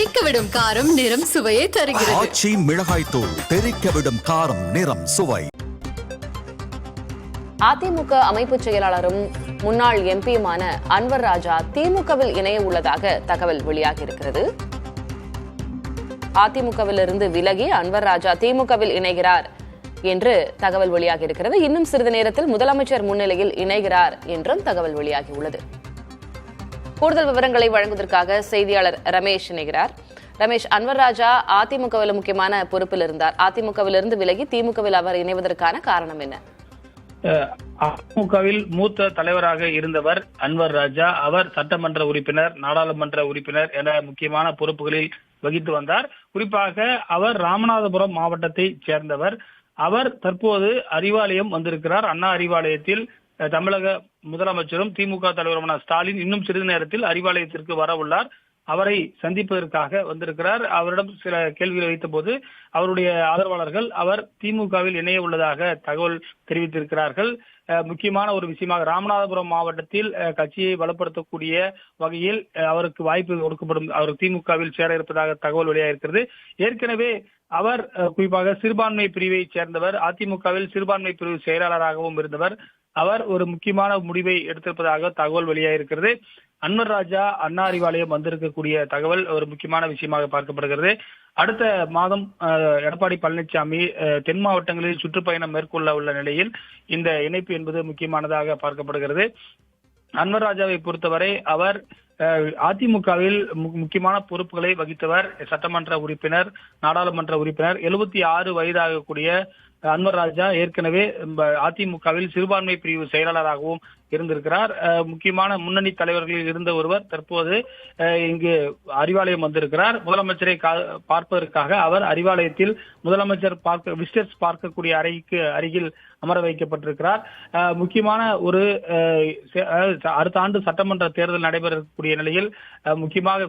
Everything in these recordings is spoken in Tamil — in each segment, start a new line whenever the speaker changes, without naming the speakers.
தெறிக்கவிடும் காரம் நிறம் சுவையை தருகிறது.
ஆச்சி மிளகாய் தூள் தெறிக்கவிடும் காரம் நிறம் சுவை.
அதிமுக அமைப்பு செயலாளரும் முன்னாள் எம்பியுமான அன்வர் ராஜா திமுகவில் இணைய உள்ளதாக தகவல் வெளியாகியிருக்கிறது. அதிமுகவிலிருந்து விலகி அன்வர் ராஜா திமுகவில் இணைகிறார் என்று தகவல் வெளியாகியிருக்கிறது. இன்னும் சிறிது நேரத்தில் முதலமைச்சர் முன்னிலையில் இணைகிறார் என்றும் தகவல் வெளியாகியுள்ளது. கூடுதல் விவரங்களை வழங்குவதற்காக செய்தியாளர் ரமேஷ் இணைகிறார். ரமேஷ், அன்வர் ராஜா அதிமுகவில் முக்கியமான பொறுப்பில் இருந்தார். அதிமுகவிலிருந்து விலகி திமுகவில் அவர் இணைவதற்கான காரணம் என்ன?
அதிமுகவில் மூத்த தலைவராக இருந்தவர் அன்வர் ராஜா. அவர் சட்டமன்ற உறுப்பினர், நாடாளுமன்ற உறுப்பினர் என முக்கியமான பொறுப்புகளில் வகித்து வந்தார். குறிப்பாக அவர் ராமநாதபுரம் மாவட்டத்தை சேர்ந்தவர். அவர் தற்போது அறிவாலயம் வந்திருக்கிறார். அண்ணா அறிவாலயத்தில் தமிழக முதலமைச்சரும் திமுக தலைவருமான ஸ்டாலின் இன்னும் சிறிது நேரத்தில் அறிவாலயத்திற்கு வர உள்ளார். அவரை சந்திப்பதற்காக வந்திருக்கிறார். அவரிடம் சில கேள்விகள் வைத்த போது அவருடைய ஆதரவாளர்கள் அவர் திமுகவில் இணைய உள்ளதாக தகவல் தெரிவித்திருக்கிறார்கள். முக்கியமான ஒரு விஷயமாக ராமநாதபுரம் மாவட்டத்தில் கட்சியை பலப்படுத்தக்கூடிய வகையில் அவருக்கு வாய்ப்பு கொடுக்கப்படும், அவர் திமுகவில் சேர இருப்பதாக தகவல் வெளியாகிருக்கிறது. ஏற்கனவே அவர் குறிப்பாக சிறுபான்மை பிரிவை சேர்ந்தவர். அதிமுகவில் சிறுபான்மை பிரிவு செயலாளராகவும் இருந்தவர். அவர் ஒரு முக்கியமான முடிவை எடுத்திருப்பதாக தகவல் வெளியாகிருக்கிறது. அன்வர் ராஜா அண்ணா அறிவாலயம் வந்திருக்கக்கூடிய தகவல் ஒரு முக்கியமான விஷயமாக பார்க்கப்படுகிறது. அடுத்த மாதம் எடப்பாடி பழனிசாமி தென் மாவட்டங்களில் சுற்றுப்பயணம் மேற்கொள்ள உள்ள நிலையில் இந்த இணைப்பு என்பது முக்கியமானதாக பார்க்கப்படுகிறது. அன்வர் ராஜாவை பொறுத்தவரை அவர் அதிமுகவில் முக்கியமான பொறுப்புகளை வகித்தவர். சட்டமன்ற உறுப்பினர், நாடாளுமன்ற உறுப்பினர். 76 வயதாகக்கூடிய அன்வர் ராஜா ஏற்கனவே அதிமுகவில் சிறுபான்மை பிரிவு செயலாளராகவும் இருந்திருக்கிறார். முக்கியமான முன்னணி தலைவர்களில் இருந்த ஒருவர் தற்போது இங்கு அறிவாலயம் வந்திருக்கிறார். முதலமைச்சரை பார்ப்பதற்காக அவர் அறிவாலயத்தில் முதலமைச்சர் விசிட்டர்ஸ் பார்க்கக்கூடிய அறைக்கு அருகில் அமர வைக்கப்பட்டிருக்கிறார். முக்கியமான ஒரு அடுத்த ஆண்டு சட்டமன்ற தேர்தல் நடைபெறக்கூடிய நிலையில்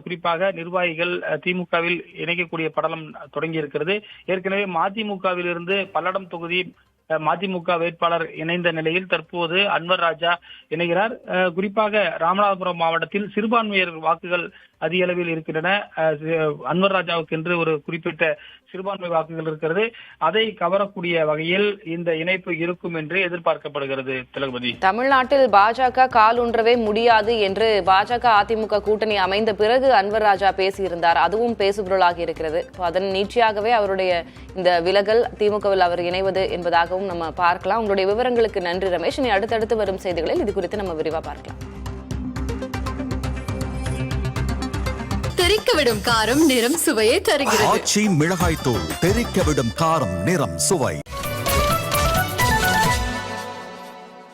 குறிப்பாக நிர்வாகிகள் திமுகவில் இணைக்கக்கூடிய படலம் தொடங்கி இருக்கிறது. ஏற்கனவே மதிமுகவில் இருந்து பல்லடம் தொகுதி மதிமுக வேட்பாளர் இணைந்த நிலையில் தற்போது அன்வர் ராஜா இணைகிறார். குறிப்பாக ராமநாதபுரம் மாவட்டத்தில் சிறுபான்மையர் வாக்குகள் அதிக அளவில் இருக்கின்றன. அன்வர் ராஜாவுக்கு என்று ஒரு குறிப்பிட்ட சிறுபான்மை வாக்குகள் இருக்கிறது. அதை கவரக்கூடிய வகையில் இந்த இணைப்பு இருக்கும் என்று எதிர்பார்க்கப்படுகிறது. திலகவதி,
தமிழ்நாட்டில் பாஜக கால் ஊன்றவே முடியாது என்று பாஜக அதிமுக கூட்டணி அமைந்த பிறகு அன்வர் ராஜா பேசியிருந்தார். அதுவும் பேசுபொருளாகி இருக்கிறது. அதன் நீட்சியாகவே அவருடைய இந்த விலகல், திமுகவில் அவர் இணைவது என்பதாகவும் நம்ம பார்க்கலாம். உங்களுடைய விவரங்களுக்கு நன்றி ரமேஷ். இனி அடுத்தடுத்து வரும் செய்திகளில் இது குறித்து நம்ம விரிவா பார்க்கலாம்.
தெறிக்கவிடும் காரம் நிறம் சுவையை தருகிறது.
ஆச்சி மிளகாய் தூள் தெறிக்கவிடும் காரம் நிறம் சுவை.